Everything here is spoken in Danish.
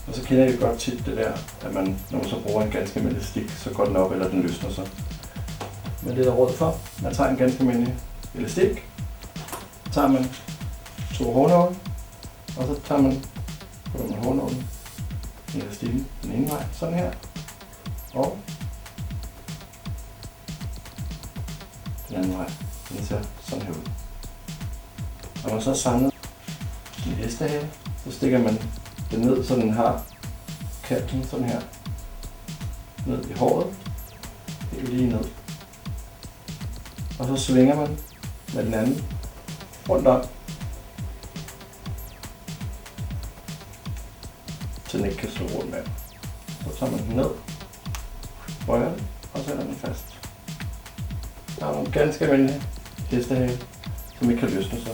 Og så kender I godt tit det der, at man, når man så bruger en ganske almindelig stik, så går den op, eller den løsner sig. Men det er der råd for. Man tager en ganske almindelig elastik, så tager man 2 hårnåle, og så tager man hårnålen i elastikken den ene vej, sådan her, og den anden vej. Den ser sådan her ud. Når man så samlet en hestehale, så stikker man den ned, så den har kanten sådan her, ned i håret, helt lige ned. Og så svinger man med den anden rundt om, så den ikke kan slå rundt med. Så tager man den ned, bøjer den og sætter den fast. Der er nogle ganske almindelige hestehale, som ikke kan løsne sig.